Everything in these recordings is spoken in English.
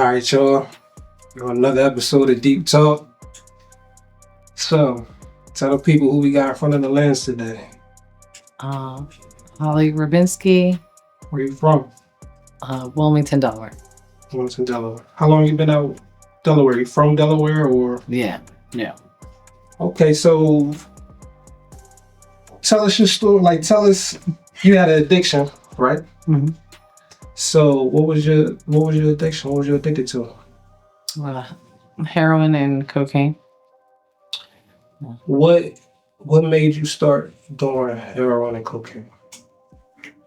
All right, y'all. Another episode of Deep Talk. So, tell the people who we got in front of the lens today. Holly Rabinski, Where you from? Wilmington, Delaware. Wilmington, Delaware. How long you been out Delaware? You from Delaware or? Yeah. Okay, so tell us your story. Like, tell us you had an addiction, right? Mm-hmm. So, what was your addiction? What was you addicted to? Heroin and cocaine. What made you start doing heroin and cocaine?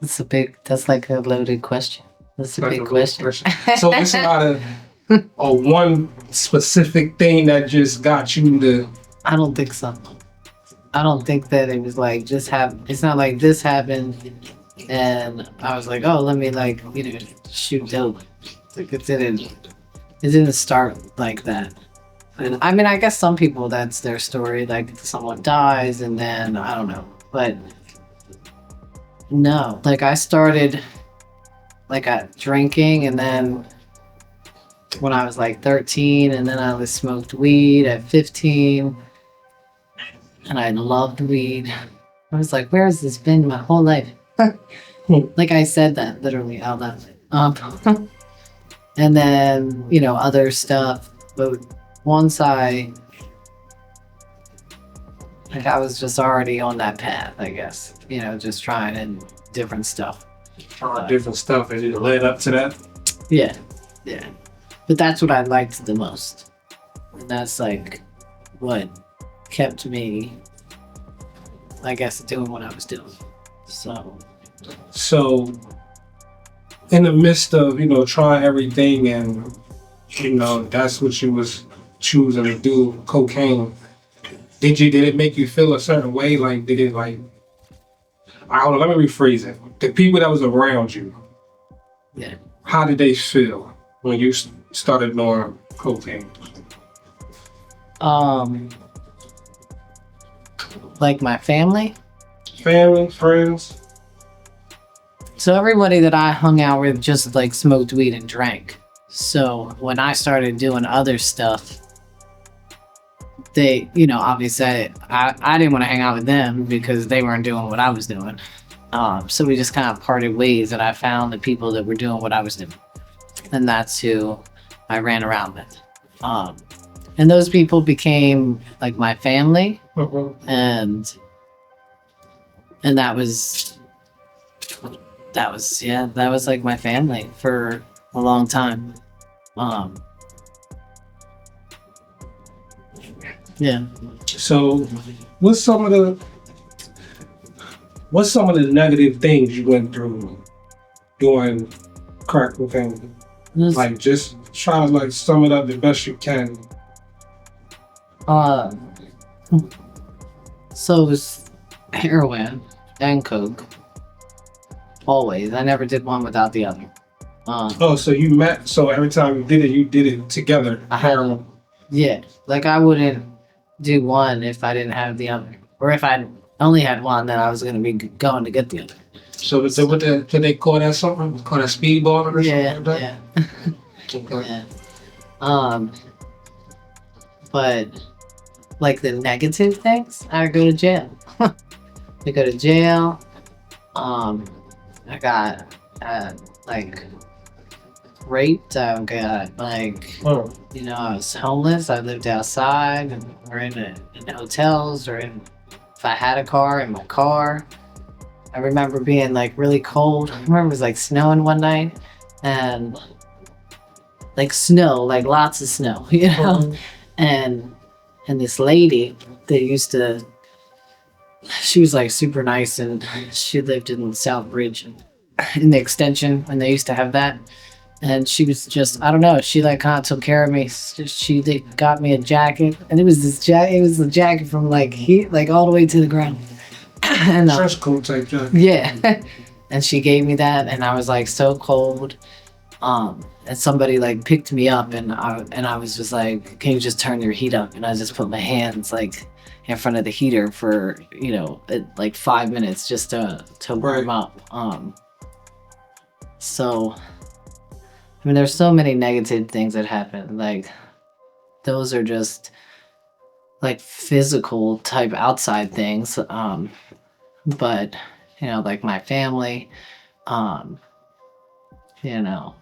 That's like a loaded question. That's a big question. So it's not a one specific thing that just got you to. I don't think so. I don't think that it was like just happen. It's not like this happened and I was like, oh, let me shoot dope. Like it didn't start like that. And I mean, I guess some people, that's their story. Like someone dies and then I don't know, but no, like I started drinking and then when I was like 13 and then I smoked weed at 15 and I loved weed. I was like, where has this been my whole life? Like I said that literally out loud. And then, other stuff. But once I was just already on that path, I guess, just trying and different stuff. Different stuff as it led up to that? Yeah. But that's what I liked the most. And that's like what kept me, I guess, doing what I was doing. So in the midst of, trying everything and, that's what you was choosing to do, cocaine, did it make you feel a certain way? Like, did it I don't know, let me rephrase it. The people that was around you, yeah, how did they feel when you started doing cocaine? Like my family, friends. So everybody that I hung out with just like smoked weed and drank. So when I started doing other stuff, they, obviously I didn't want to hang out with them because they weren't doing what I was doing. So we just kind of parted ways, and I found the people that were doing what I was doing. And that's who I ran around with. And those people became like my family. And that was like my family for a long time. Yeah. So what's some of the negative things you went through doing crack cocaine? Like, just try to sum it up the best you can. So it was heroin and coke. Always. I never did one without the other. So every time you did it together. Heroin. Yeah. Like I wouldn't do one if I didn't have the other. Or if I only had one, then I was going to be going to get the other. So did they call that something? Call that speedballing or something like that? Yeah. Okay. Yeah. But like the negative things, I go to jail. I go to jail. I got raped. I got I was homeless. I lived outside or in hotels or if I had a car, in my car. I remember being really cold. I remember it was snowing one night and snow, lots of snow, and this lady that she was super nice, and she lived in Southbridge in the extension, and they used to have that. And she was just, I don't know, she kind of took care of me. They got me a jacket, and it was the jacket from heat, all the way to the ground. And trench coat type jacket. Yeah. And she gave me that, and I was so cold. And somebody picked me up, and I was just like, can you just turn your heat up? And I just put my hands in front of the heater for 5 minutes just to warm up. So I mean, there's so many negative things that happen. Like, those are just like physical type outside things. But, like my family, um, you know,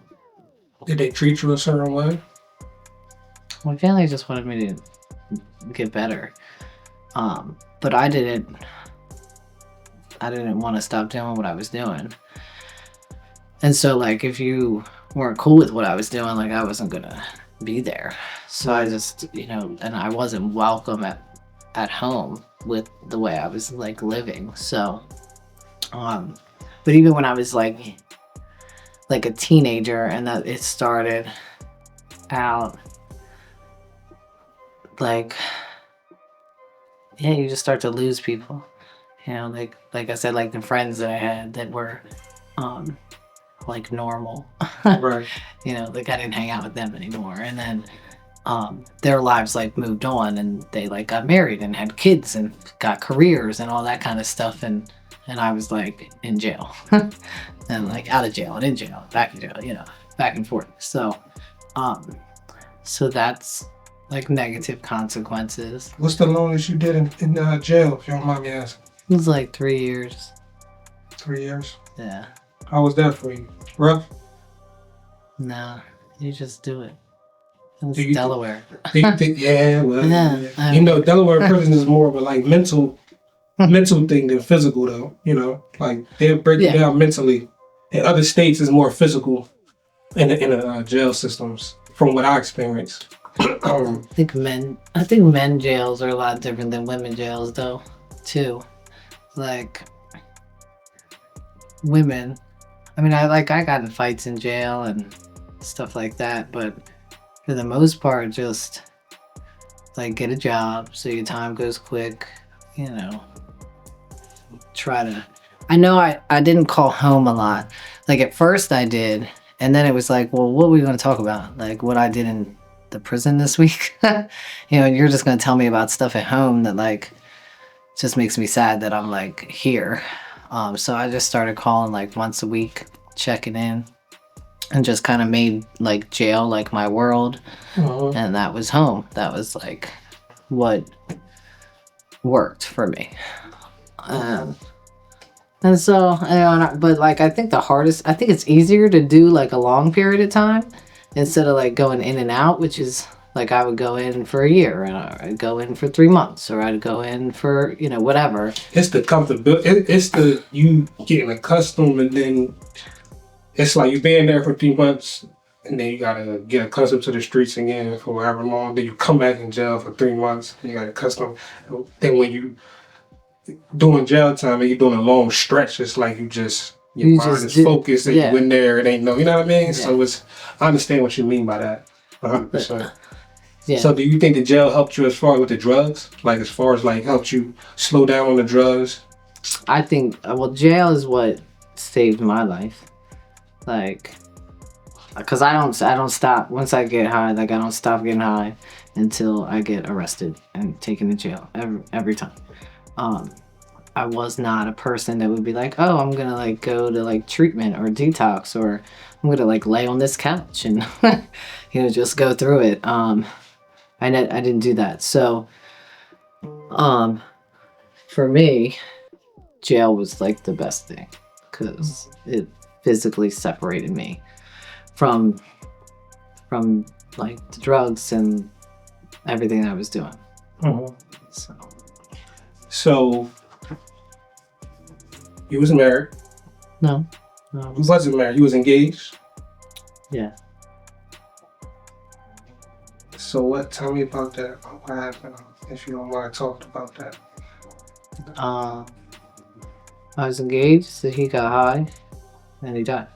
Did they treat you a certain way? my family just wanted me to get better. But I didn't want to stop doing what I was doing. And so, like, if you weren't cool with what I was doing, like, I wasn't gonna be there. So I just, and I wasn't welcome at home with the way I was like living. So, but even when I was like a teenager, and that it started out like, yeah, you just start to lose people. Like I said, like the friends that I had that were like normal. Right. Like I didn't hang out with them anymore. And then their lives like moved on, and they like got married and had kids and got careers and all that kind of stuff. And I was like in jail and like out of jail and in jail, back in jail, back and forth. So that's like negative consequences. What's the longest you did in jail, if you don't mind me asking? It was like 3 years. 3 years? Yeah. How was that for you? Rough? Nah, you just do it. It's Delaware. Yeah, well, Yeah. Delaware prison is more of a like mental thing than physical, though. Like they'll break you down mentally. In other states, it's more physical in the jail systems, from what I experienced. I think men jails are a lot different than women jails, though, too. Like women, I mean, I got in fights in jail and stuff like that, but for the most part, just like get a job so your time goes quick. Try to. I know I didn't call home a lot. Like at first I did, and then it was like, well, what are we going to talk about? Like what I did in the prison this week. You're just going to tell me about stuff at home that like just makes me sad that I'm like here. So I just started calling like once a week, checking in, and just kind of made like jail like my world. And that was home. That was like what worked for me. And so, but like I think it's easier to do like a long period of time instead of like going in and out, which is like I would go in for a year, and I'd go in for 3 months, or I'd go in for whatever. It's the comfortability. It's the you getting accustomed, and then it's like you being there for 3 months, and then you gotta get accustomed to the streets again for however long. Then you come back in jail for 3 months, and you got accustomed. Then when you doing jail time and you're doing a long stretch, it's like your mind is focused and you in there. It ain't you know what I mean? Yeah. So I understand what you mean by that, 100%. Yeah. So do you think the jail helped you as far with the drugs? Like as far as like helped you slow down on the drugs? I think jail is what saved my life. Like, cause I don't stop once I get high. Like I don't stop getting high until I get arrested and taken to jail every time. I was not a person that would be like, oh, I'm gonna like go to like treatment or detox, or I'm gonna like lay on this couch and just go through it. I didn't do that. So for me, jail was like the best thing because it physically separated me from like the drugs and everything I was doing. So you was married? No. You wasn't married. You was engaged? Yeah. So tell me about that. What happened, if you don't want to talk about that? I was engaged, so he got high, and he died.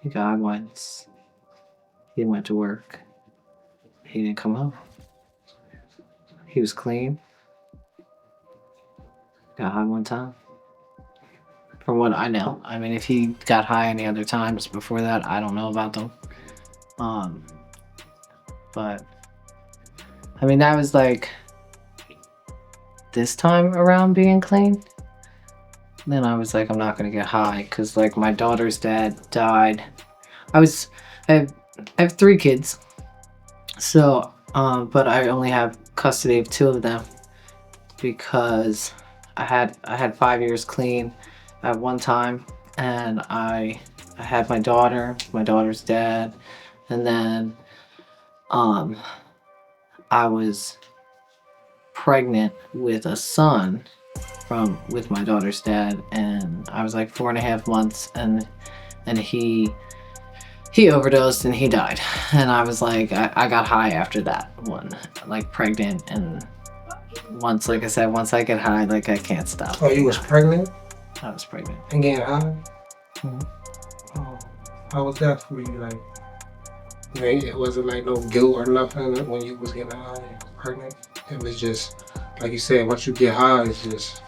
He got high once. He went to work. He didn't come home. He was clean. Got high one time. From what I know. I mean, if he got high any other times before that, I don't know about them. But I mean, that was like this time around being clean. Then I was like, I'm not gonna get high because like my daughter's dad died I have 3 kids. So, but I only have custody of 2 of them because I had 5 years clean at one time, and I had my daughter's dad, and then um I was pregnant with a son from with my daughter's dad, and I was like 4.5 months, and he overdosed and he died, and I was like I got high after that one, like pregnant, and once, like I said, once I get high, like I can't stop. Oh, you was pregnant I was pregnant. and getting high? Mhm. Oh, how was that for you? Like, it wasn't like no guilt or nothing when you was getting high and pregnant. It was just, like you said, once you get high, it's just.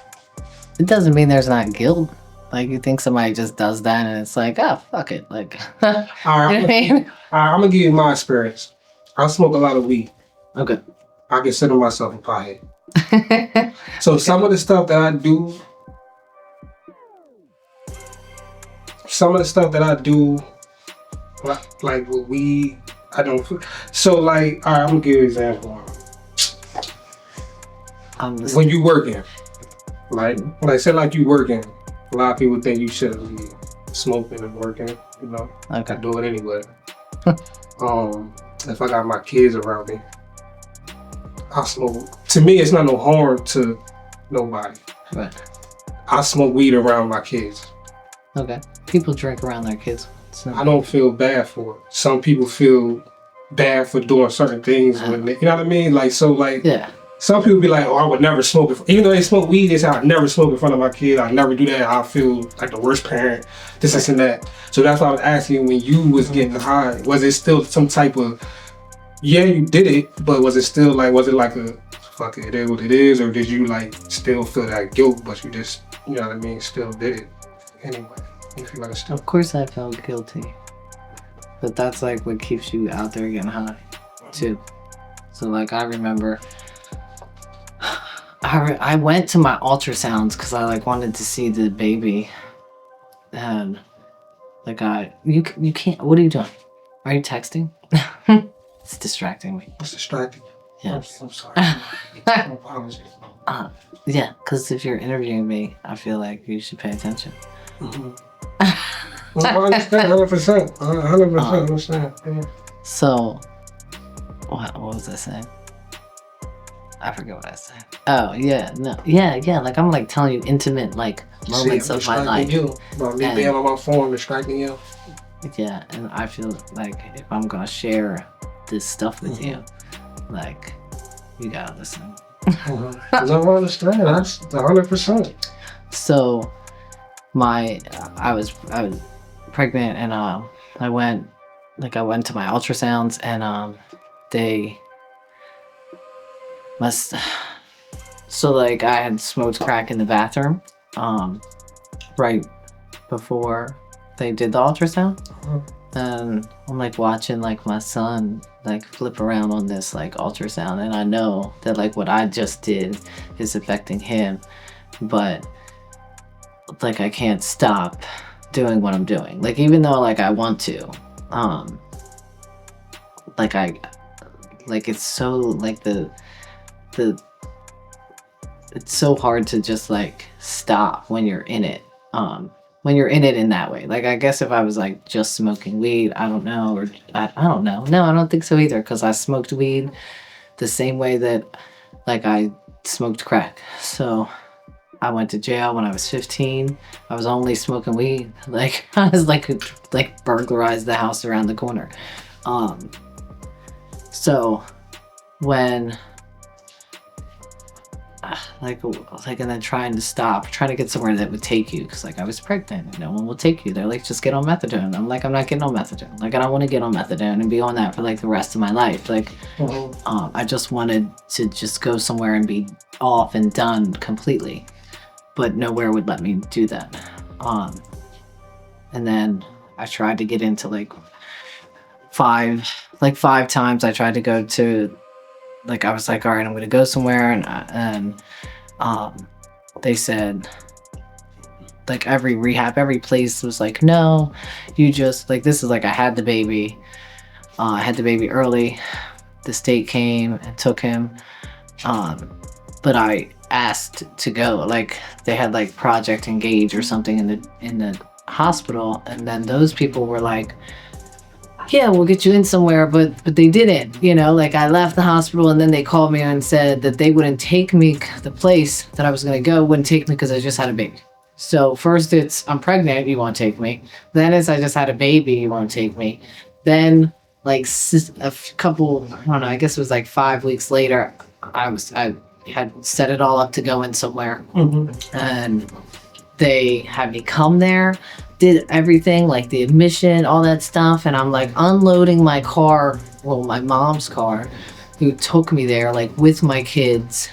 It doesn't mean there's not guilt. Like, you think somebody just does that and it's like, oh, fuck it. Like, you know what I mean? I'm gonna give you my experience. I smoke a lot of weed. Okay. I consider myself a pothead. So some of the stuff that I do, like with weed, I don't. So like, all right, I'm gonna give you an example. When you working, like say like you working, a lot of people think you shouldn't be smoking and working. You know, Okay. I do it anyway. If I got my kids around me, I smoke. To me, it's not no harm to nobody. Right. I smoke weed around my kids. Okay. People drink around their kids. So. I don't feel bad for it. Some people feel bad for doing certain things when they, you know what I mean? Like, so like, Yeah. Some people be like, oh, I would never smoke it. Even though they smoke weed, they say, I never smoke in front of my kid. I never do that. I feel like the worst parent, this and that. So that's why I was asking, when you was getting high, was it still some type of, yeah, you did it, but was it like a, fuck it, it is what it is, or did you like still feel that guilt, but you just, you know what I mean, still did it anyway? You feel like it's still. Of course I felt guilty. But that's like what keeps you out there getting high, too. So like, I remember I went to my ultrasounds because I like wanted to see the baby, and like you can't. What are you doing? Are you texting? It's distracting me. It's distracting. Yes. I'm sorry. My apologies. Yeah, because if you're interviewing me, I feel like you should pay attention. Mm-hmm. Well, I understand 100%. 100% understand. Yeah. So, what was I saying? I forget what I said. Oh yeah, no, yeah. Like I'm like telling you intimate like moments of my life. You about me being on my phone, distracting you. Yeah, and I feel like if I'm gonna share this stuff with you, like you gotta listen. No, I understand. That's 100%. So, I was pregnant, and I went to my ultrasounds, and they must. So like I had smoked crack in the bathroom, right before they did the ultrasound, and I'm like watching like my son like flip around on this like ultrasound, and I know that like what I just did is affecting him, but like I can't stop doing what I'm doing. Like even though like I want to, like it's so like it's so hard to just like stop when you're in it. When you're in it in that way. Like I guess if I was like just smoking weed, I don't know, or I don't know. No, I don't think so either, because I smoked weed the same way that like I smoked crack. So I went to jail when I was 15. I was only smoking weed. Like I was like burglarized the house around the corner. So when and then trying to get somewhere that would take you, because like I was pregnant, no one will take you. They're like, just get on methadone. I'm like, I'm not getting on methadone. Like I don't want to get on methadone and be on that for like the rest of my life. Like I just wanted to just go somewhere and be off and done completely, but nowhere would let me do that. And then I tried to get into like five times I tried to go to, like I was like, all right, I'm gonna go somewhere, and they said like every rehab, every place was like, no, you just like, this is like, I had the baby. I had the baby early. The state came and took him. But I asked to go. Like they had like Project Engage or something in the hospital, and then those people were like, yeah, we'll get you in somewhere, but they didn't, like I left the hospital and then they called me and said that they wouldn't take me, the place that I was going to go wouldn't take me because I just had a baby. So first it's, I'm pregnant, you won't take me. Then it's, I just had a baby, you won't take me. Then like a couple, I don't know, I guess it was like 5 weeks later, I had set it all up to go in somewhere. And they had me come there, did everything, like the admission, all that stuff, and I'm like unloading my car, well, my mom's car, who took me there, like with my kids,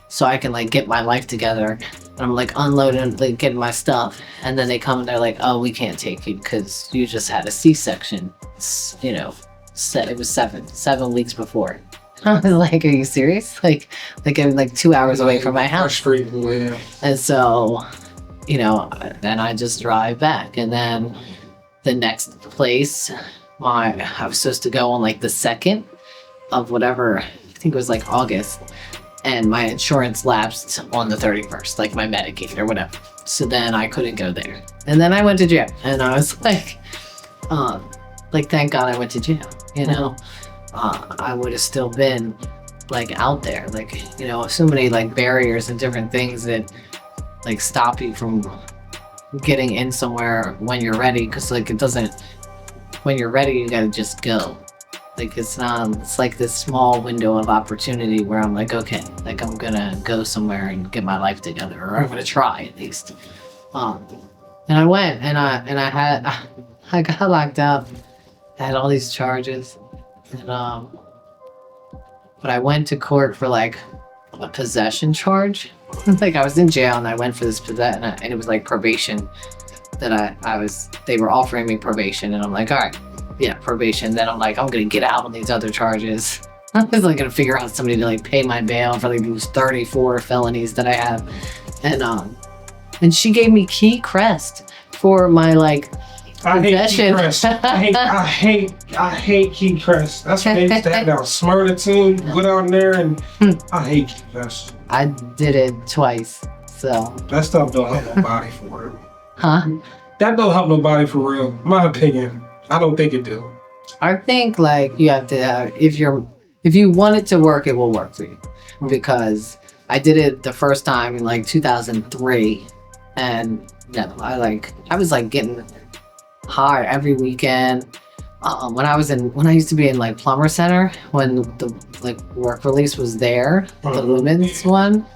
so I can like get my life together. And I'm like unloading, like getting my stuff, and then they come and they're like, "Oh, we can't take you because you just had a C-section." It was 7 weeks before. I was like, "Are you serious?" Like I'm like 2 hours away from my house. And so, then I just drive back, and then the next place, I was supposed to go on like the 2nd of whatever, I think it was like August, and my insurance lapsed on the 31st, like my Medicaid or whatever. So then I couldn't go there, and then I went to jail, and I was like, thank God I went to jail. I would have still been like out there, like so many like barriers and different things that like stop you from getting in somewhere when you're ready, because like it doesn't, when you're ready you gotta just go. Like it's like this small window of opportunity where I'm like, okay, like I'm gonna go somewhere and get my life together, or I'm gonna try at least. And I went, and I got locked up. I had all these charges, and but I went to court for like a possession charge. Like I was in jail and I went for this possession, and it was like probation that they were offering me probation, and I'm like, all right, yeah, probation. Then I'm like, I'm gonna get out on these other charges. I was like gonna figure out somebody to like pay my bail for like these 34 felonies that I have. And she gave me Key Crest for my like possession. I hate Key Crest. That's what they used to have down Smyrna too. Go down there, and I hate Key Crest. I did it twice, so. That stuff don't help nobody for real. Huh? That don't help nobody for real. My opinion. I don't think it do. I think like you have to, if you want it to work, it will work for you. Because I did it the first time in like 2003, and I was like getting high every weekend. When I used to be in like Plumber Center, when the like work release was there, the women's one.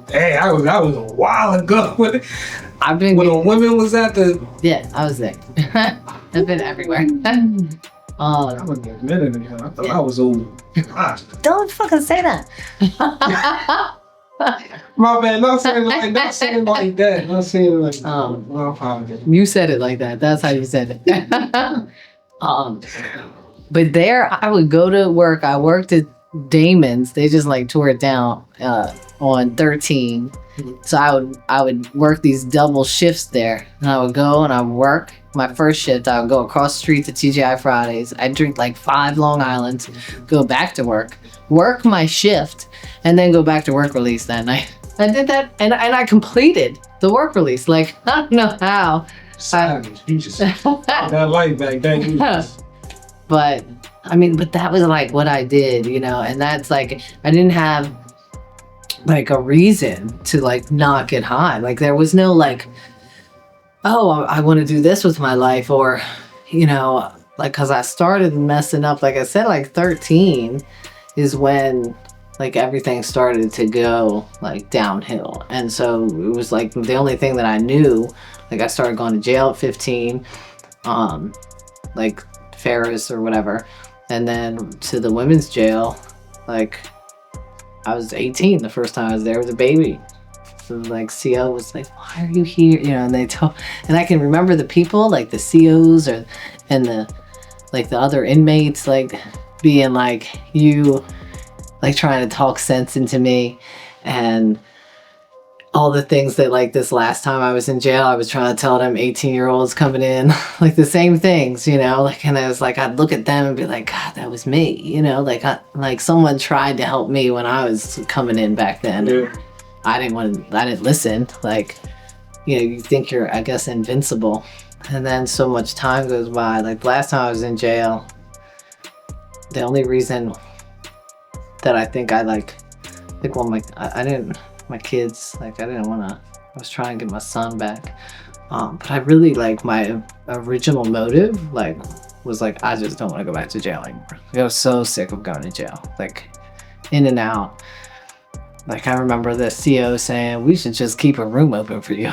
Hey, that was a while ago. When the women was at the. Yeah, I was there. I've been everywhere. I wouldn't admit it anymore. I thought I was old. Don't fucking say that. My bad. Not saying like that. Not saying it like that. My apologies. You said it like that. That's how you said it. But there, I would go to work. I worked at Damon's. They just like tore it down on 13. So I would work these double shifts there, and I would go and I would work. My first shift, I would go across the street to TGI Fridays. I'd drink like 5 Long Islands, go back to work my shift, and then go back to work release that night. I did that, and I completed the work release. Like, I don't know how. Savage. You just that light back then. But that was like what I did, and that's like, I didn't have like a reason to like not get high. Like there was no like, oh, I want to do this with my life, or, like, cause I started messing up, like I said, like 13 is when like everything started to go like downhill. And so it was like the only thing that I knew, like I started going to jail at 15, like Ferris or whatever. And then to the women's jail, like I was 18 the first time I was there with a baby. So like CO was like, why are you here? And and I can remember the people, like the COs and the other inmates, like being like, you, like trying to talk sense into me. And all the things that like this last time I was in jail, I was trying to tell them 18-year-olds coming in, like the same things, you know, like, and I was like, I'd look at them and be like, God, that was me, you know, like someone tried to help me when I was coming in back then. Yeah. I didn't listen. Like, you know, you think you're, I guess, invincible. And then so much time goes by. Like last time I was in jail, the only reason that I think I well, my kids, like I didn't want to, I was trying to get my son back. But I really like my original motive, like was like, I just don't want to go back to jail anymore. I was so sick of going to jail, like in and out. Like I remember the CO saying, we should just keep a room open for you.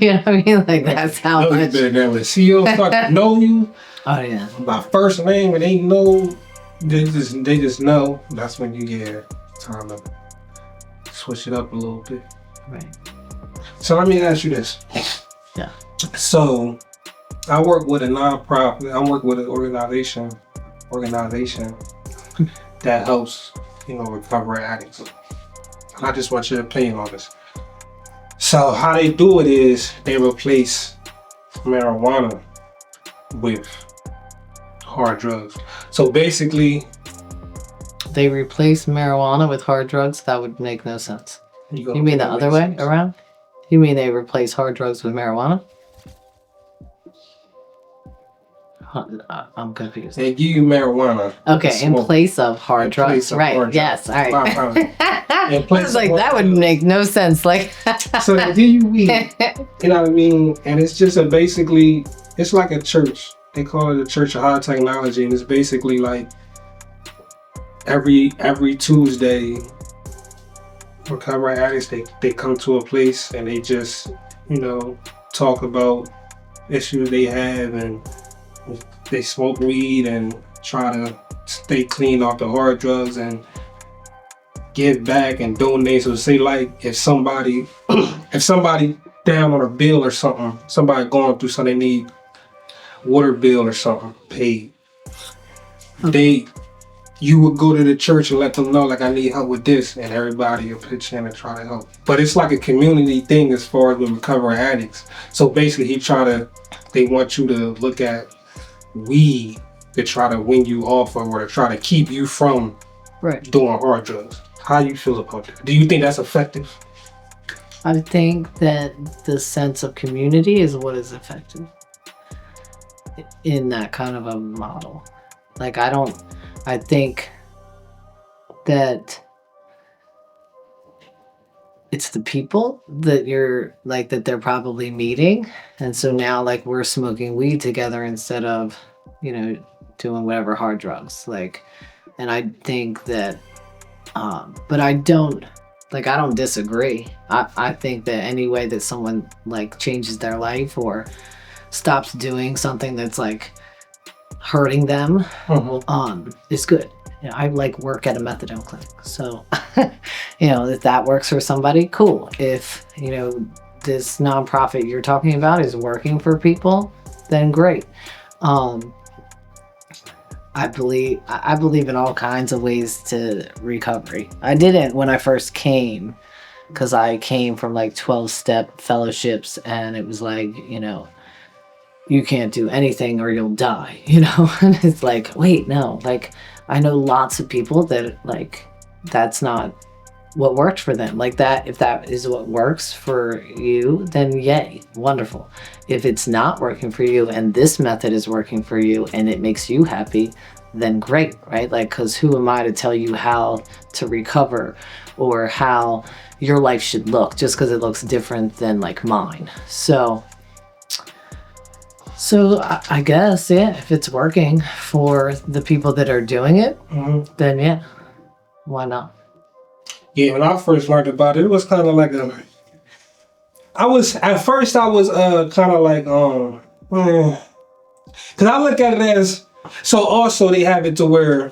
You know what I mean? Like that's how much. When the CEO start to know you, Oh yeah. by first name, and they know, they just know. That's when you get time to switch it up a little bit. Right. So let me ask you this. Yeah. So I work with a nonprofit. I work with an organization that helps, you know, recovery addicts. And I just want your opinion on this. So how they do it is they replace marijuana with hard drugs. So basically, They replace marijuana with hard drugs? That would make no sense. You mean the other way around? You mean they replace hard drugs with marijuana? I'm confused. They give you marijuana. Okay, in place of hard drugs. Right, yes, all right. I was like, that would make no sense. Like, so they give you weed, you know what I mean? And it's just basically, it's like a church. They call it a church of high technology, and it's basically like every Tuesday, recovery addicts, they come to a place and they just, you know, talk about issues they have, and they smoke weed and try to stay clean off the hard drugs and give back and donate. So say like if somebody down on a bill or something, somebody going through something, they need water bill or something paid, you would go to the church and let them know, like, I need help with this, and everybody will pitch in and try to help. But it's like a community thing as far as with recovering addicts. So basically they want you to look at weed to try to win you off of, or to try to keep you from doing hard drugs. How you feel about that? Do you think that's effective? I think that the sense of community is what is effective in that kind of a model. Like, I think that it's the people that you're like, that they're probably meeting. And so now like we're smoking weed together instead of, you know, doing whatever hard drugs. Like, and I think that, but I don't disagree. I think that any way that someone like changes their life or stops doing something that's like hurting them, is good. You know, I like work at a methadone clinic, so you know, if that works for somebody, cool. If you know this nonprofit you're talking about is working for people, then great. I believe in all kinds of ways to recovery. I didn't when I first came, because I came from like 12-step fellowships, and it was like, you know, you can't do anything or you'll die, you know? And it's like, wait, no, like I know lots of people that like, that's not what worked for them. Like that, if that is what works for you, then yay, wonderful. If it's not working for you and this method is working for you and it makes you happy, then great, right? Like, cause who am I to tell you how to recover or how your life should look just cause it looks different than like mine. So I guess, yeah, if it's working for the people that are doing it, then yeah, why not? Yeah, when I first learned about it, it was kind of like kind of like, because I look at it as, so also they have it to where,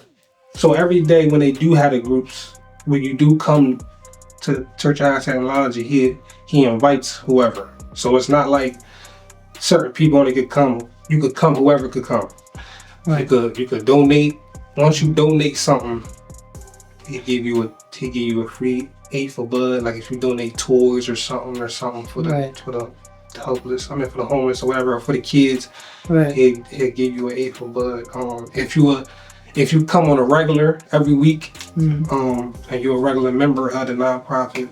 so every day when they do have the groups, when you do come to Church of High Technology, he invites whoever. So it's not like certain people only could come. You could come, whoever could come. Right. You could donate. Once you donate something, he give you a free A for Bud, like if you donate toys or something for the helpless, for the homeless or whatever, or for the kids, he'll give you an A for Bud. If you come on a regular every week, and you're a regular member of the nonprofit,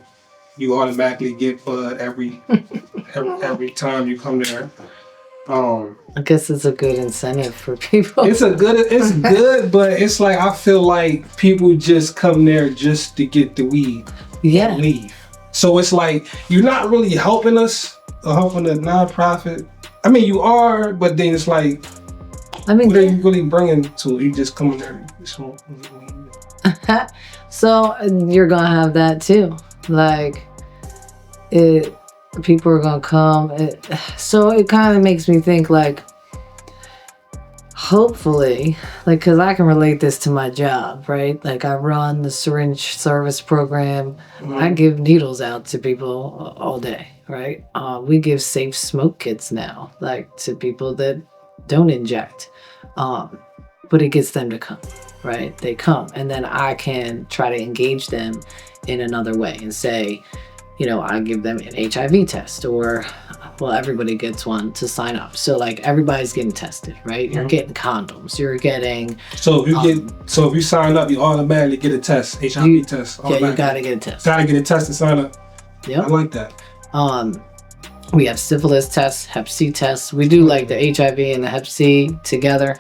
you automatically get Bud every time you come there. I guess it's a good incentive for people. It's good, but it's like I feel like people just come there just to get the weed and leave. So it's like you're not really helping us or helping the nonprofit. I mean, you are, but then it's like, what are you really bringing to it? You just come in there and smoke weed. So you're gonna have that too, like people are gonna come. So it kind of makes me think, like, hopefully, like, because I can relate this to my job, right? Like, I run the syringe service program. I give needles out to people all day, right? We give safe smoke kits now, like, to people that don't inject. But it gets them to come, right? They come, and then I can try to engage them in another way and say, I give them an HIV test, or, well, everybody gets one to sign up. So, like, everybody's getting tested, right? You're getting condoms. You're getting. So if you sign up, you automatically get a test, HIV test. Yeah, you gotta get a test. Gotta get a test to sign up. Yep. I like that. We have syphilis tests, Hep C tests. We do like the HIV and the Hep C together.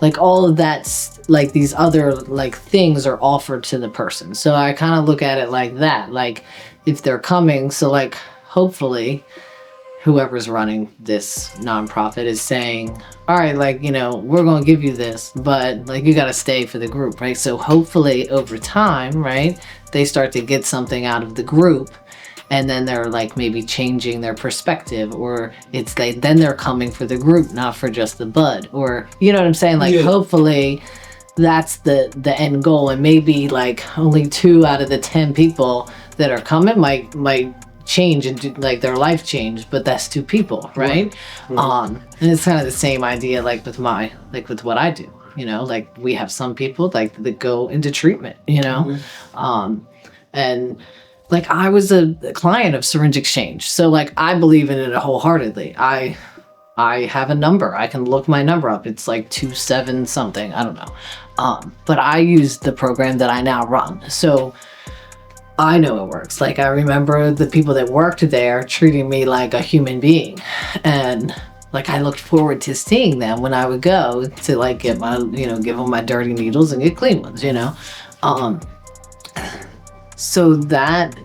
Like all of that's like these other like things are offered to the person. So I kind of look at it like that. Like if they're coming, so like hopefully whoever's running this nonprofit is saying, all right, like, we're going to give you this, but like you got to stay for the group, right? So hopefully over time, right, they start to get something out of the group. And then they're like maybe changing their perspective, or then they're coming for the group, not for just the bud, or you know what I'm saying? Like hopefully that's the end goal, and maybe like only 2 out of the 10 people that are coming might change and do, like their life change, but that's 2 people, right? And it's kind of the same idea like with what I do, like we have some people like that go into treatment, and like I was a client of Syringe Exchange. So like I believe in it wholeheartedly. I have a number. I can look my number up. It's like 27 something. I don't know. But I use the program that I now run. So I know it works. Like I remember the people that worked there treating me like a human being. And like I looked forward to seeing them when I would go to like get my, give them my dirty needles and get clean ones, So that,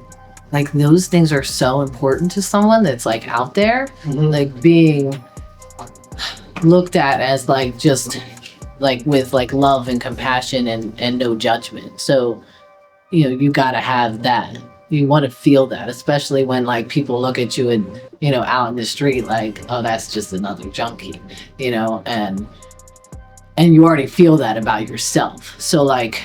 like, those things are so important to someone that's like out there, like being looked at as like just like with like love and compassion and no judgment. So, you gotta have that. You want to feel that, especially when like people look at you and, out in the street, like, oh, that's just another junkie, and you already feel that about yourself. So like,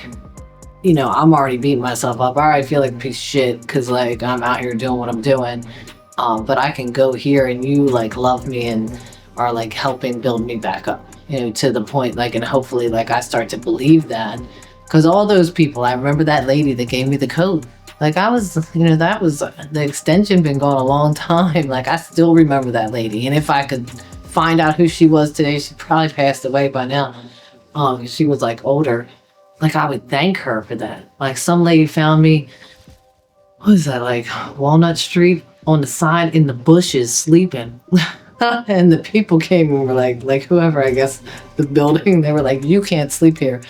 I'm already beating myself up. I already feel like a piece of shit because, like, I'm out here doing what I'm doing. But I can go here and you, like, love me and are, like, helping build me back up, to the point, like, and hopefully, like, I start to believe that. Because all those people, I remember that lady that gave me the code. Like, that was the extension been going a long time. Like, I still remember that lady. And if I could find out who she was today, she probably passed away by now. She was, like, older. Like, I would thank her for that. Like, some lady found me, what is that, like, Walnut Street on the side in the bushes sleeping. And the people came and were like whoever, I guess, the building, they were like, you can't sleep here.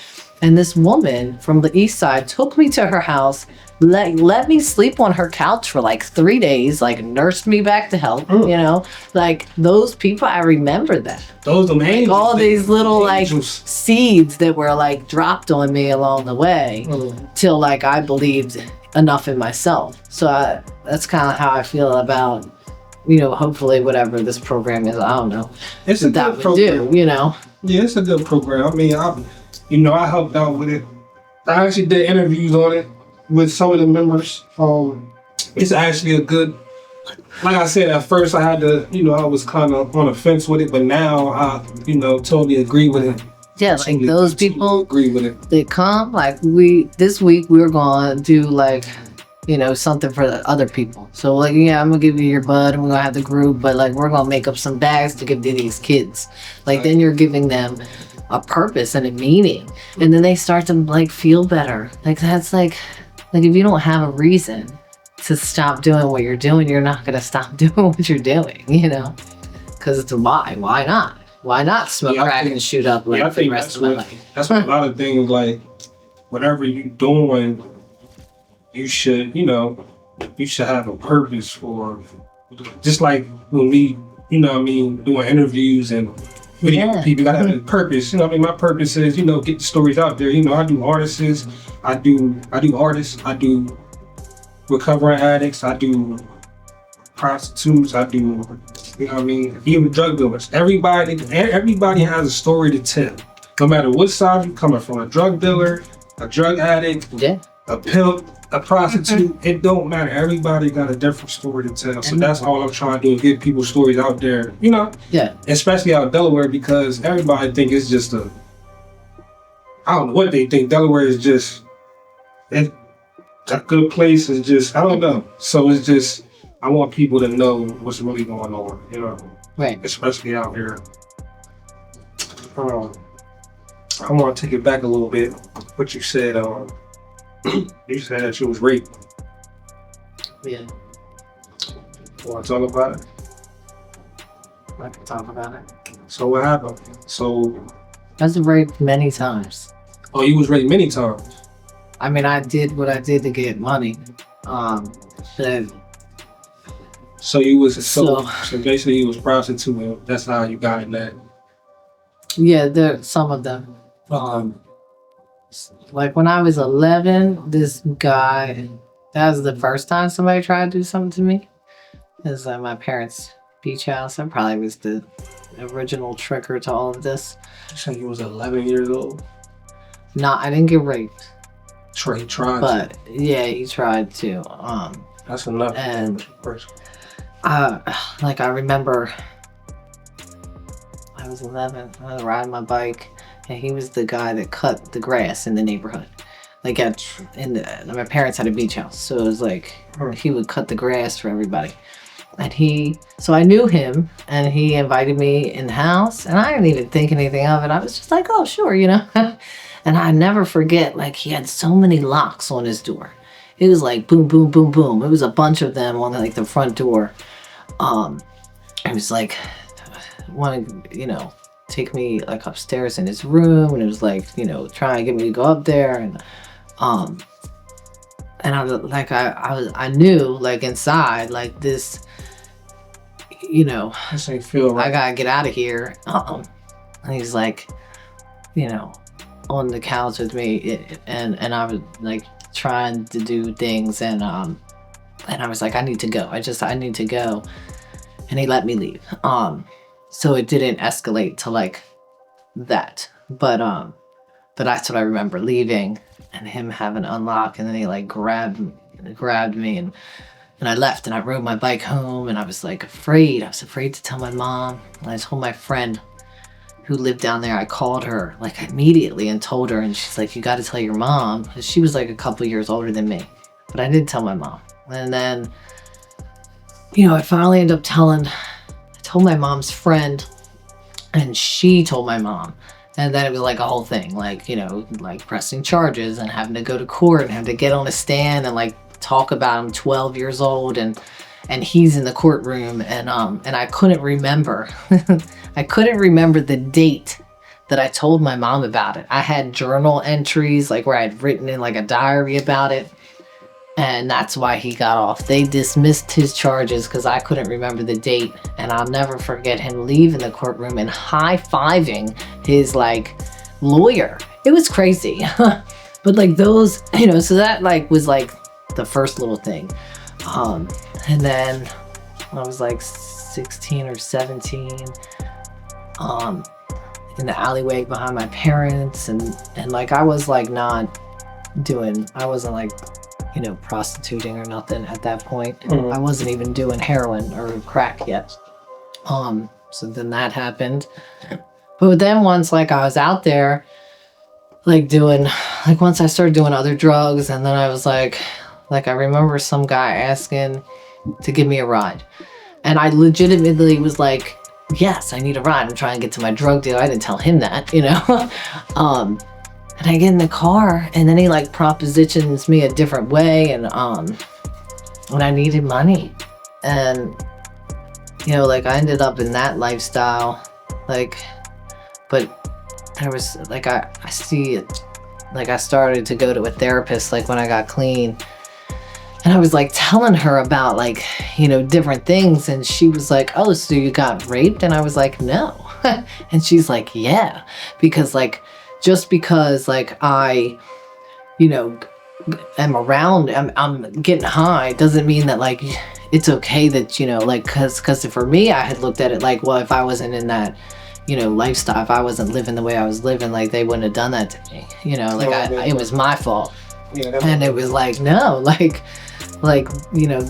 And this woman from the east side took me to her house, let me sleep on her couch for like 3 days, like nursed me back to health, like those people, I remember that. Those are angels. Like, all these little like seeds that were like dropped on me along the way till like I believed enough in myself. So that's kind of how I feel about, hopefully whatever this program is, I don't know. It's a good program. Yeah, it's a good program. I mean, I helped out with it. I actually did interviews on it with some of the members. It's actually a good, like I said, at first I had to, I was kind of on the fence with it, but now I, totally agree with it. Yeah, like those people agree with it. They come, like this week we're gonna do like, something for the other people. So like, yeah, I'm gonna give you your bud and we're gonna have the group, but like we're gonna make up some bags to give to these kids. Like then you're giving them a purpose and a meaning. And then they start to like feel better. Like that's like if you don't have a reason to stop doing what you're doing, you're not gonna stop doing what you're doing, Because it's why? Why not? Why not smoke crack and shoot up like for the rest of my life? That's what a lot of things like. Whatever you're doing, you should, you should have a purpose for. Just like when we, doing interviews and video people, you gotta have a purpose. My purpose is, get the stories out there. I do artists, I do artists, I do recovering addicts, I do prostitutes, I do, even drug dealers. Everybody has a story to tell. No matter what side you're coming from, a drug dealer, a drug addict, a pimp, a prostitute, it don't matter. Everybody got a different story to tell. So that's all I'm trying to do, get people's stories out there, especially out in Delaware, because everybody think it's just I don't know what they think. Delaware is just, a good place is just, I don't know. So it's just, I want people to know what's really going on, Right. Especially out here. I want to take it back a little bit. What you said, you said that you was raped. Yeah. You want to talk about it? I can talk about it. So what happened? So I was raped many times. Oh, you was raped many times. I mean, I did what I did to get money. So you was so basically you was prostituting. That's how you got in that. Yeah, there some of them. Like when I was 11, this guy. That was the first time somebody tried to do something to me. It was at my parents' beach house. I probably was the original trigger to all of this. You said you was 11 years old? No, I didn't get raped. He tried but yeah, he tried to. That's enough. And I remember I was 11. I was riding my bike, and he was the guy that cut the grass in the neighborhood. Like my parents had a beach house, so it was like he would cut the grass for everybody. And so I knew him, and he invited me in the house, and I didn't even think anything of it. I was just like, oh, sure, And I never forget, like, he had so many locks on his door. It was like boom, boom, boom, boom. It was a bunch of them on like the front door. It was like, wanted, take me like upstairs in his room, and it was like, trying to get me to go up there, and I knew like inside like this, this ain't feel right. I gotta get out of here. And he's like, on the couch with me, and I was like trying to do things, and I was like, I need to go. I need to go, and he let me leave. So it didn't escalate to like that, but that's what I remember, leaving and him having to unlock, and then he like grabbed me, and I left, and I rode my bike home, and I was like afraid. I was afraid to tell my mom. And I told my friend who lived down there, I called her like immediately and told her, and she's like, you got to tell your mom. She was like a couple years older than me, but I didn't tell my mom. And then, I finally ended up I told my mom's friend, and she told my mom. And then it was like a whole thing, like, like pressing charges and having to go to court and having to get on a stand and like talk about him, 12 years old, and he's in the courtroom, and I couldn't remember. I couldn't remember the date that I told my mom about it. I had journal entries like where I'd written in like a diary about it, and that's why he got off. They dismissed his charges because I couldn't remember the date, and I'll never forget him leaving the courtroom and high-fiving his like lawyer. It was crazy. But like those, so that like was like the first little thing. And then I was like 16 or 17, in the alleyway behind my parents, and like I was like I wasn't like, prostituting or nothing at that point. Mm-hmm. I wasn't even doing heroin or crack yet. So then that happened. But then once like I was out there, like doing, like once I started doing other drugs, and then I was like I remember some guy asking to give me a ride, and I legitimately was like, yes, I need a ride. I'm trying to get to my drug deal. I didn't tell him that, you know. And I get in the car, and then he like propositions me a different way, and when I needed money, and you know, like I ended up in that lifestyle, like, but there was like I see it, like I started to go to a therapist like when I got clean, and I was like telling her about like, you know, different things, and she was like, oh, so you got raped? And I was like, no. And she's like, yeah, because like just because like I, you know, am around, I'm getting high doesn't mean that like it's okay that, you know, like cause for me I had looked at it like, well, if I wasn't in that, you know, lifestyle, if I wasn't living the way I was living, like they wouldn't have done that to me, you know, like it was my fault. Yeah, and it was like, no, like you know,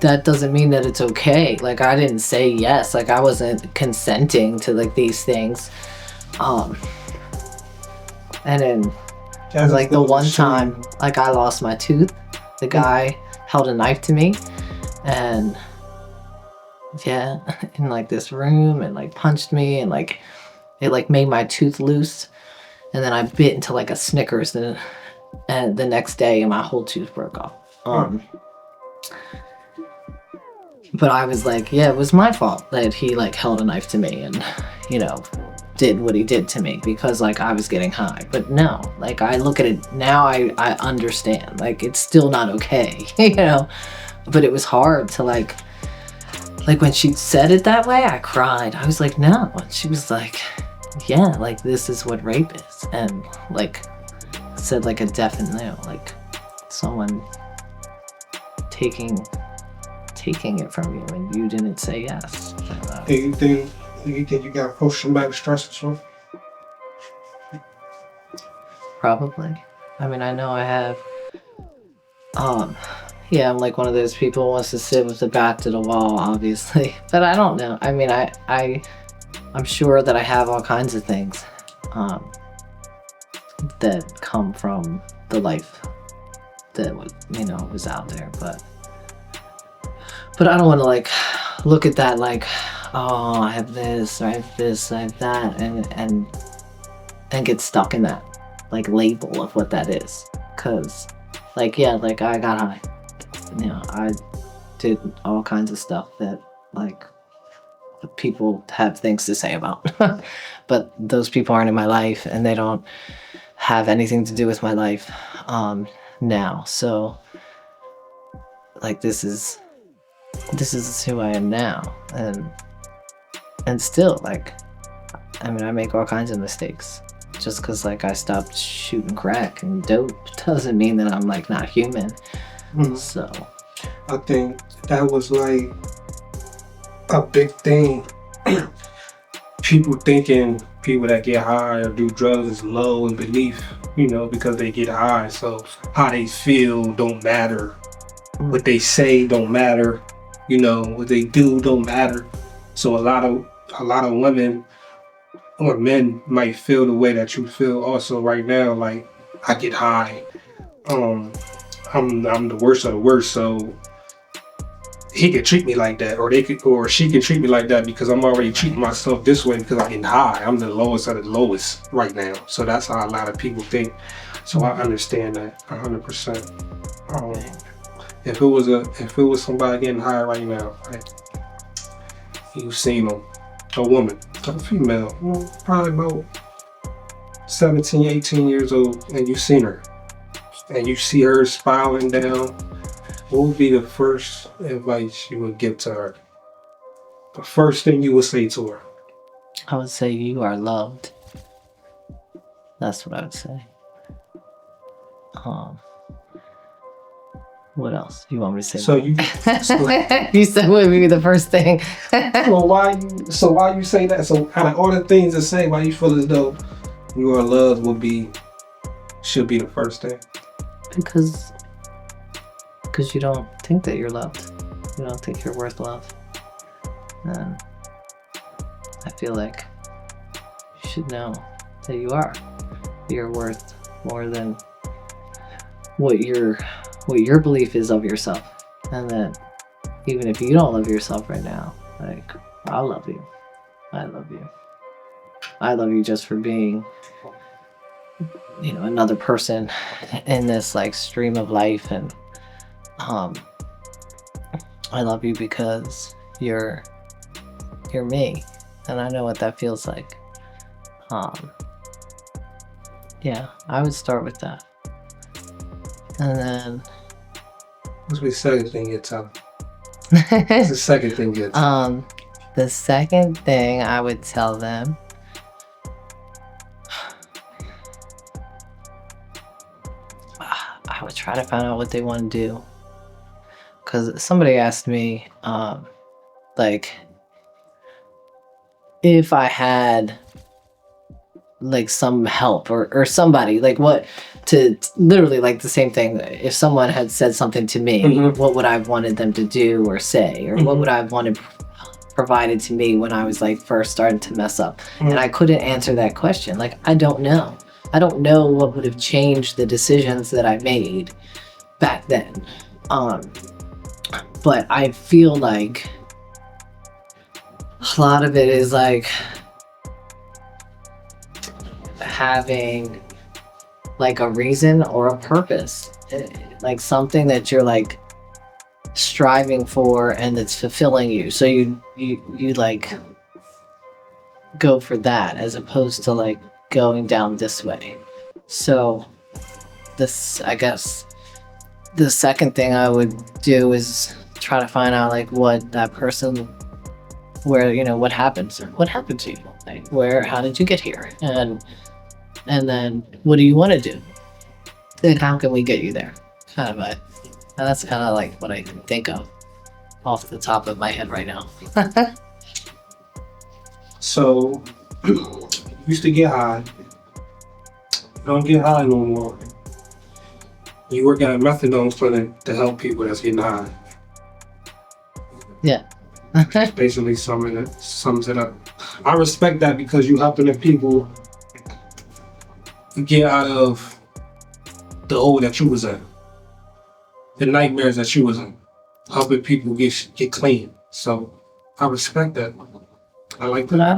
that doesn't mean that it's okay. Like I didn't say yes, like I wasn't consenting to like these things. And then like the one time like I lost my tooth, the guy held a knife to me, and yeah, in like this room, and like punched me, and like it like made my tooth loose, and then I bit into like a Snickers, and the next day and my whole tooth broke off. But I was like, yeah, it was my fault that he like held a knife to me and, you know, did what he did to me because like I was getting high. But no, like I look at it now, I understand, like it's still not okay, you know. But it was hard to like when she said it that way, I cried. I was like, no. And she was like, yeah, like this is what rape is. And like said like a definite no, like someone taking it from you and you didn't say yes. Do you think you got post-traumatic stress disorder? Probably. I mean, I know I have. Yeah, I'm like one of those people who wants to sit with the back to the wall, obviously. But I don't know. I mean, I'm sure that I have all kinds of things that come from the life that was, you know, was out there. But I don't want to like look at that like, oh, I have this, or I have this, I have that, and get stuck in that like label of what that is. Cause like, yeah, like I got high, you know, I did all kinds of stuff that like people have things to say about, but those people aren't in my life and they don't have anything to do with my life now. So like this is who I am now, and still like, I mean, I make all kinds of mistakes. Just because like I stopped shooting crack and dope doesn't mean that I'm like not human. So I think that was like a big thing. People thinking people that get high or do drugs is low in belief, you know, because they get high. So how they feel don't matter. What they say don't matter. You know, what they do don't matter. So a lot of women or men might feel the way that you feel also right now. Like, I get high. I'm the worst of the worst. So he could treat me like that, or she can treat me like that because I'm already treating myself this way because I'm getting high. I'm the lowest of the lowest right now. So that's how a lot of people think. So I understand that 100%. If it was somebody getting high right now, right, you've seen them, a woman, a female, probably about 17, 18 years old, and you've seen her, and you see her spiraling down, what would be the first advice you would give to her? The first thing you would say to her? I would say you are loved. That's what I would say. What else? You want me to say? You said what would be the first thing. Well, why you say that? So out of all the things to say, why you feel as though you are loved should be the first thing? Because you don't think that you're loved. You don't think you're worth love. And I feel like you should know that you're worth more than what your belief is of yourself, and that even if you don't love yourself right now, like, I love you. I love you. I love you just for being, another person in this like stream of life, and I love you because you're me, and I know what that feels like. Yeah, I would start with that, and then what's the second thing you tell? What's the second thing you tell? The second thing I would tell them, I would try to find out what they want to do. Because somebody asked me, like, if I had, like, some help or somebody, like, what, to literally, like, the same thing. If someone had said something to me, Mm-hmm. what would I have wanted them to do or say? Or Mm-hmm. what would I have wanted provided to me when I was, like, first starting to mess up? Mm-hmm. And I couldn't answer that question. Like, I don't know. I don't know what would have changed the decisions that I made back then. But I feel like a lot of it is like having like a reason or a purpose, like something that you're like striving for and that's fulfilling you. So you like go for that as opposed to like going down this way. So this, I guess, the second thing I would do is try to find out like what that person, where, what happened to you, like how did you get here, and then what do you want to do, then how can we get you there, kind of and that's kind of like what I can think of off the top of my head right now. So, you used to get high. You don't get high no more. You work at a methadone clinic to help people that's getting high. Yeah. Basically sums it up. I respect that because you helping the people get out of the hole that you was in. The nightmares that you was in. Helping people get clean. So I respect that. I like that. But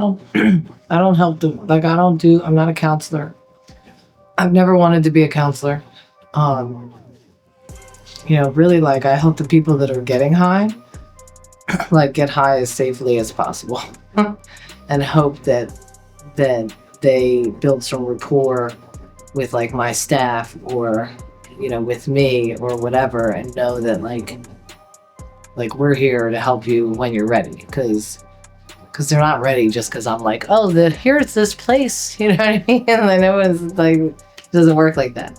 I don't help them. Like, I'm not a counselor. I've never wanted to be a counselor. Really, like, I help the people that are getting high, like, get high as safely as possible, and hope that they build some rapport with like my staff or with me or whatever, and know that like we're here to help you when you're ready, because they're not ready just because I'm like, oh, here's this place, you know what I mean? And I know it's like, it doesn't work like that.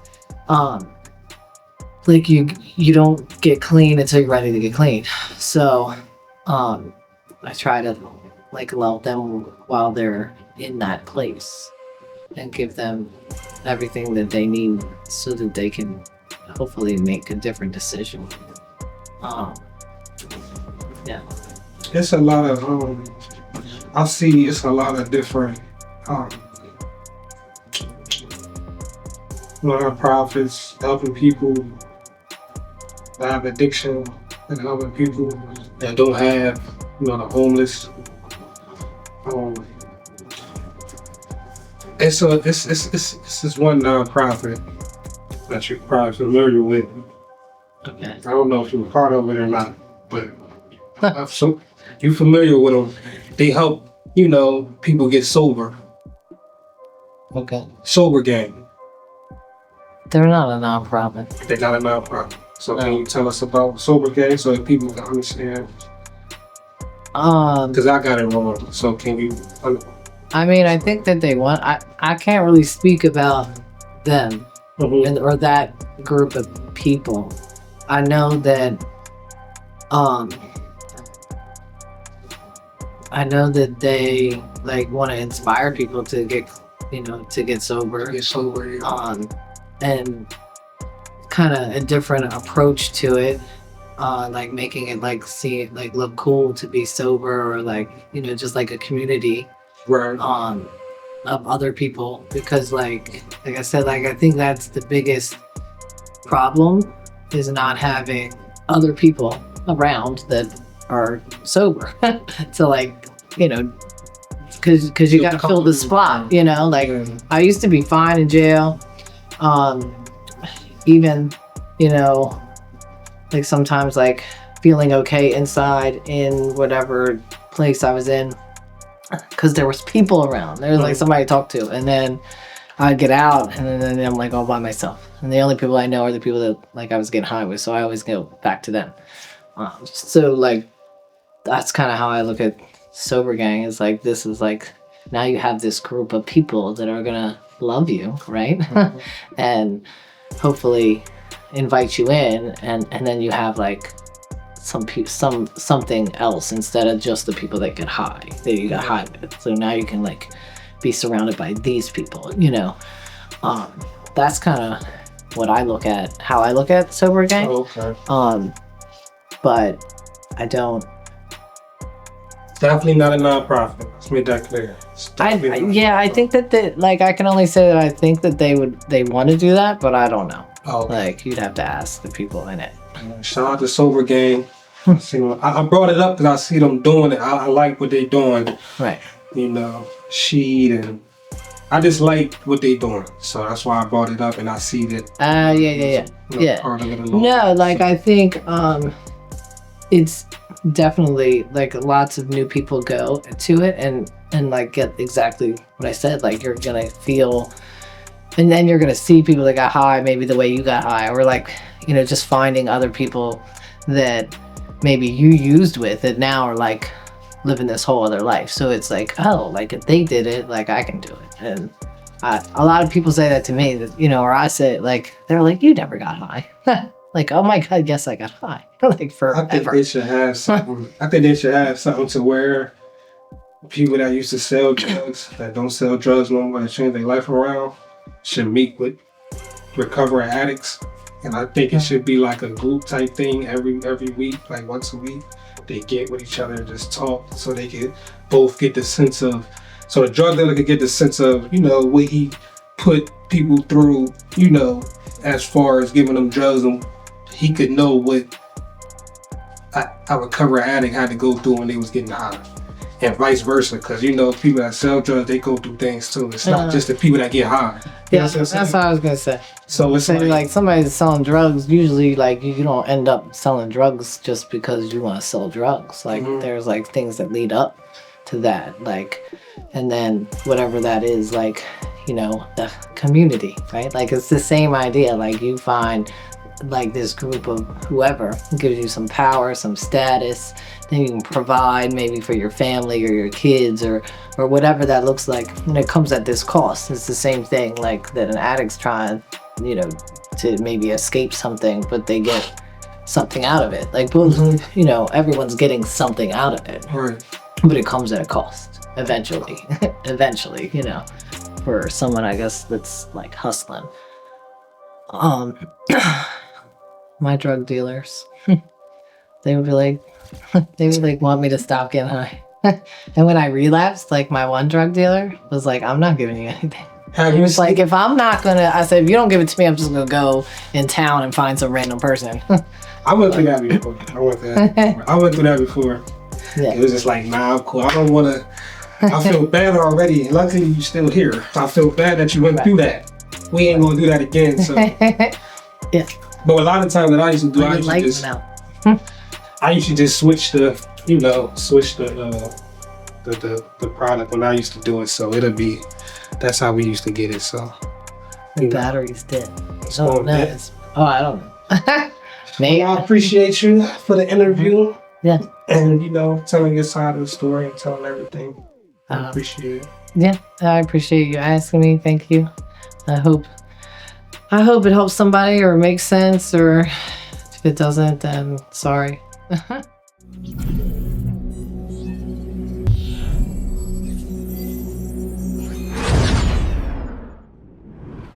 Like you don't get clean until you're ready to get clean. So I try to like love them while they're in that place and give them everything that they need so that they can hopefully make a different decision. Yeah. It's a lot of I see it's a lot of different non-profits helping people that have addiction and helping people that don't have, the homeless. It's this one non-profit that you're probably familiar with. Okay. I don't know if you're part of it or not, but so you're familiar with them. They help, people get sober. Okay. Sober gang. They're not a nonprofit. They're not a nonprofit. So can you tell us about sober gang so that people can understand? Because I got it wrong. So can you? I mean, I think that they want. I can't really speak about them or that group of people. I know that. I know that they like want to inspire people to get, to get sober. Get sober. Yeah. And kind of a different approach to it. Like making it like look cool to be sober, or like, just like a community. Right. of other people, because like I said, like I think that's the biggest problem, is not having other people around that are sober to like, you know, because you got to fill the spot, you know. Like I used to be fine in jail, even, you know, like sometimes like feeling okay inside in whatever place I was in, because there was people around. There was like somebody to talk to, and then I'd get out, and then I'm like all by myself, and the only people I know are the people that like I was getting high with, so I always go back to them. So like that's kind of how I look at sober gang, is like, this is like, now you have this group of people that are gonna love you, right? And hopefully invite you in, and then you have like something else instead of just the people that get high, that you got high with. So now you can like be surrounded by these people, you know. That's kind of what I look at, how I look at sober gang. Okay. But I don't. Definitely not a nonprofit. Let's make that clear. I think that like I can only say that I think that they want to do that, but I don't know. Oh, okay. Like you'd have to ask the people in it. Shout out to Sober Gang. I brought it up because I see them doing it. I like what they doing. Right. You know, Sheed, and I just like what they doing. So that's why I brought it up, and I see that. Yeah. Part of it No, like I think it's definitely like lots of new people go to it and like get exactly what I said. Like you're gonna feel, and then you're gonna see people that got high maybe the way you got high, or like, you know, just finding other people that maybe you used with that now are like living this whole other life. So it's like, oh, like if they did it, like I can do it. And a lot of people say that to me, that, you know, or I say it, like they're like, you never got high. Like, oh my god, yes, I got high. Like forever. I think they should have something. I think they should have something to where people that used to sell drugs, that don't sell drugs no more, that change their life around, should meet with recovering addicts. And I think it should be like a group type thing every week, like once a week. They get with each other and just talk, so they could both get the sense of, so the drug dealer could get the sense of, you know, what he put people through, you know, as far as giving them drugs, and he could know what a recovering addict had to go through when they was getting high, and vice versa. Because, you know, people that sell drugs, they go through things too. It's not just the people that get high. Yeah, that's what I was gonna say. So it's like somebody that's selling drugs, usually like you don't end up selling drugs just because you want to sell drugs. Like there's like things that lead up to that, like, and then whatever that is, like, you know, the community, right? Like it's the same idea. Like you find like this group of whoever gives you some power, some status, then you can provide maybe for your family or your kids or whatever that looks like, and it comes at this cost. It's the same thing like that an addict's trying, you know, to maybe escape something, but they get something out of it. Like both, you know, everyone's getting something out of it, right, but it comes at a cost eventually. Eventually, you know, for someone, I guess, that's like hustling. My drug dealers, they would be like, want me to stop getting high. And when I relapsed, like my one drug dealer was like, I'm not giving you anything. He was like, if I'm not gonna, I said, if you don't give it to me, I'm just gonna go in town and find some random person. I went through that before. I went through that before. Yeah. It was just like, nah, I'm cool. I don't wanna, I feel bad already. Luckily, you're still here. I feel bad that you went through that. We ain't gonna do that again, so. Yeah. But a lot of times that I used to do, I used to just switch the product when I used to do it. So it'll be, that's how we used to get it. So the battery's dead. Oh, nice. Oh, I don't know. Maybe. I appreciate you for the interview. Yeah. And, you know, telling your side of the story and telling everything. I appreciate it. Yeah, I appreciate you asking me. Thank you. I hope it helps somebody or makes sense, or if it doesn't, then sorry.